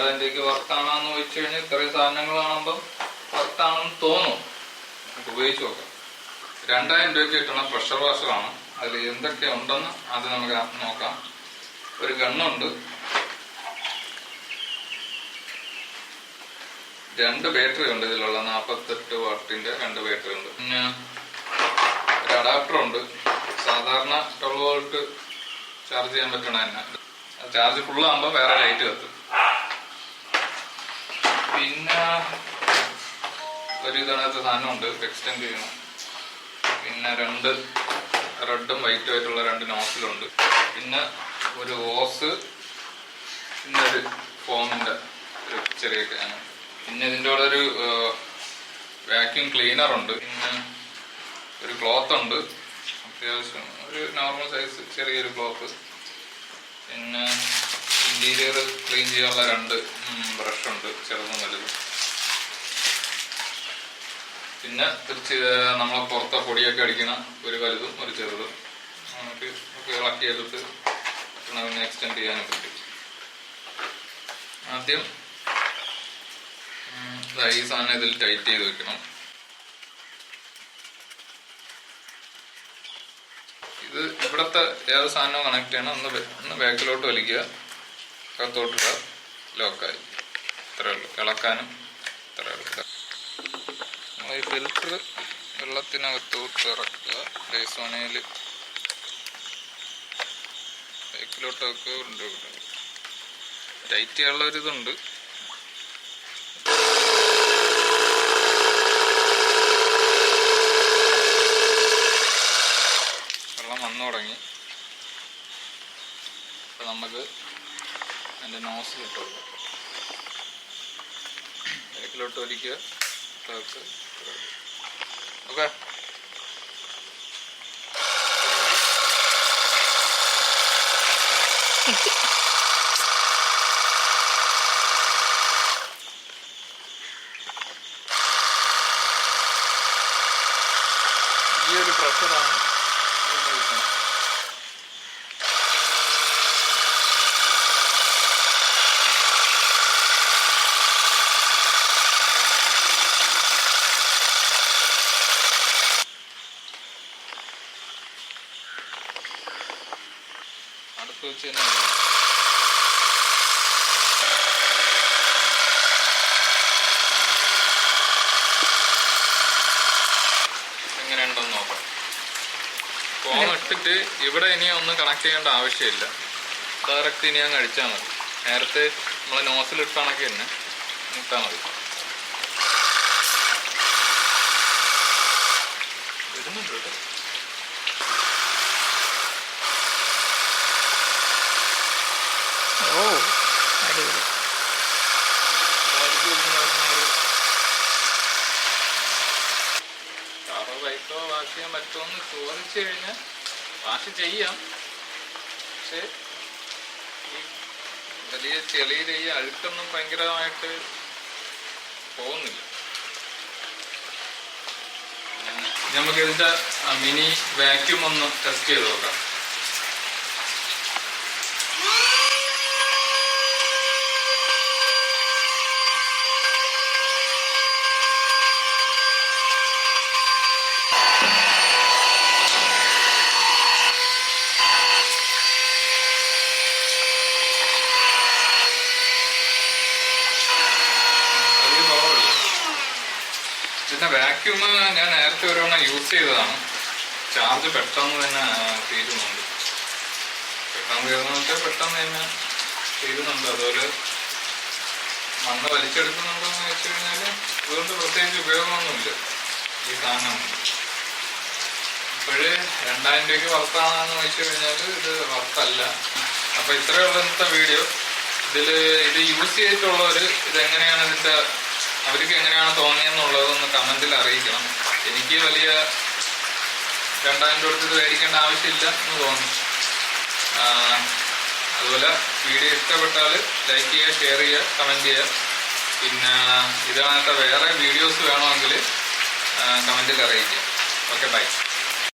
2000 രൂപയ്ക്ക് വർത്താണെന്ന് ചോദിച്ചു കഴിഞ്ഞാൽ ഇത്രയും സാധനങ്ങൾ കാണുമ്പോൾ വർത്താണെന്ന് തോന്നും. നമുക്ക് ഉപയോഗിച്ച് നോക്കാം. 2000 രൂപയ്ക്ക് കിട്ടുന്ന പ്രഷർ വാഷറാണ്. അതിൽ എന്തൊക്കെ ഉണ്ടെന്ന് അത് നമുക്ക് നോക്കാം. ഒരു ഗണ്ണുണ്ട്, 2 ബാറ്ററി ഉണ്ട് ഇതിലുള്ള 48 വാട്ടിന്റെ 2 ബാറ്ററി ഉണ്ട്. പിന്നെ ഒരു അഡാപ്റ്റർ ഉണ്ട്. സാധാരണ 12 വോൾട്ട് ചാർജ് ചെയ്യാൻ പറ്റണ തന്നെ. ചാർജ് ഫുള്ളാകുമ്പോൾ വേറെ ലൈറ്റ് കത്തും. പിന്നെ ഒരു ഇതിനകത്ത് സാധനമുണ്ട് എക്സ്റ്റെൻഡ് ചെയ്യണം. പിന്നെ 2 റെഡും വൈറ്റും ആയിട്ടുള്ള 2 നോസിലുണ്ട്. പിന്നെ ഒരു ഓസ്, പിന്നെ ഒരു ഫോമിന്റെ ഒരു ചെറിയ ക്യാൻ. പിന്നെ ഇതിൻ്റെ കൂടെ ഒരു വാക്യൂം ക്ലീനർ ഉണ്ട്. പിന്നെ ഒരു ക്ലോത്ത് ഉണ്ട്, അത്യാവശ്യം ഒരു നോർമൽ സൈസ് ചെറിയൊരു ക്ലോത്ത്. പിന്നെ ഇന്റീരിയർ ക്ലീൻ ചെയ്യാനുള്ള 2 ബ്രഷ് ഉണ്ട്, ചെറുതും വലുതും. പിന്നെ നമ്മളെ പുറത്തെ പൊടിയൊക്കെ അടിക്കണ ഒരു വലുതും ഒരു ചെറുതും. നമുക്ക് ഇളക്കി എടുത്ത് പിന്നെ എക്സ്റ്റെൻഡ് ചെയ്യാനൊക്കെ പറ്റും. ആദ്യം ഈ സാധനം ഇതിൽ ടൈറ്റ് ചെയ്ത് വെക്കണം. ഇത് ഇവിടത്തെ ഏത് സാധനവും കണക്ട് ചെയ്യണം. ഒന്ന് ബാക്കിലോട്ട് വലിക്കുക, അകത്തോട്ടിടുക, ലോക്കായി. ഇത്രയേ ഉള്ളൂ. ഇളക്കാനും ഇത്രയേ ഉള്ളൂ. ഈ ഫിൽറ്റർ വെള്ളത്തിനകത്തോട്ട് ഇറക്കുക. ഡൈസോണയിൽ ബാക്കിലോട്ടൊക്കെ ഉണ്ട്. ടൈറ്റ് ചെയ്യാനുള്ള ഒരിതുണ്ട്. വന്നു തുടങ്ങി. അപ്പം നമുക്ക് അതിൻ്റെ നോസിൽ ഇട്ട് കൊടുക്കാം. ബാക്കിലോട്ട് വലിക്കുക. ഓക്കെ, ഈ ഒരു പ്രഷറാണ് അടുത്ത് വെച്ച് തന്നെ. എങ്ങനെയുണ്ടെന്ന് നോക്കാം. ഫോൺ ഇട്ടിട്ട് ഇവിടെ ഇനി ഒന്നും കണക്ട് ചെയ്യേണ്ട ആവശ്യമില്ല. ഡയറക്റ്റ് ഇനി അങ്ങ് അടിച്ചാൽ മതി. നേരത്തെ നമ്മളെ നോസിലിട്ട് കണക്ക് തന്നെ ഇട്ടാൽ മതി. വരുന്നുണ്ട് കേട്ടോ. കാറോ ബൈക്കോ വാഷ് ചെയ്യാൻ പറ്റുമെന്ന് ചോദിച്ചു കഴിഞ്ഞാൽ വാഷ് ചെയ്യാം. പക്ഷെ ഈ വലിയ ചെളിയിൽ ഈ അഴുക്കൊന്നും ഭയങ്കരമായിട്ട് പോകുന്നില്ല. നമുക്ക് ഇതിന്റെ മിനി വാക്യൂം ഒന്ന് ടെസ്റ്റ് ചെയ്ത് നോക്കാം. പിന്നെ വാക്യൂം ഞാൻ നേരത്തെ ഒരു തവണ യൂസ് ചെയ്തതാണ്. ചാർജ് പെട്ടെന്ന് തന്നെ തീരുന്നുണ്ട്. പെട്ടെന്ന് തന്നെ തീരുന്നുണ്ട്. അതുപോലെ മണ്ണ് വലിച്ചെടുക്കുന്നുണ്ടോയെന്ന് വെച്ച് കഴിഞ്ഞാൽ അതുകൊണ്ട് പ്രത്യേകിച്ച് ഉപയോഗമൊന്നുമില്ല ഈ സാധനം. ഇപ്പോഴേ 2000 രൂപയ്ക്ക് വർത്താണെന്ന് വെച്ച് കഴിഞ്ഞാൽ ഇത് വರ್ತല്ല. അപ്പോൾ ഇത്രയുള്ള ഇന്നത്തെ വീഡിയോ. ഇത് യൂസ് ചെയ്തിട്ടുള്ളവർ ഇതെങ്ങനെയാണ് അവർക്ക് എങ്ങനെയാണ് തോന്നിയെന്നുള്ളതൊന്ന് കമൻറ്റിൽ അറിയിക്കണം. എനിക്ക് വലിയ 2000 രൂപ കൊടുത്ത് മേടിക്കേണ്ട ആവശ്യമില്ല എന്ന് തോന്നി. അതുപോലെ വീഡിയോ ഇഷ്ടപ്പെട്ടാൽ ലൈക്ക് ചെയ്യുക, ഷെയർ ചെയ്യുക, കമൻറ്റ് ചെയ്യുക. പിന്നെ ഇതിനകത്ത് വേറെ വീഡിയോസ് വേണമെങ്കിൽ കമൻറ്റിൽ അറിയിക്കുക. Okay, by.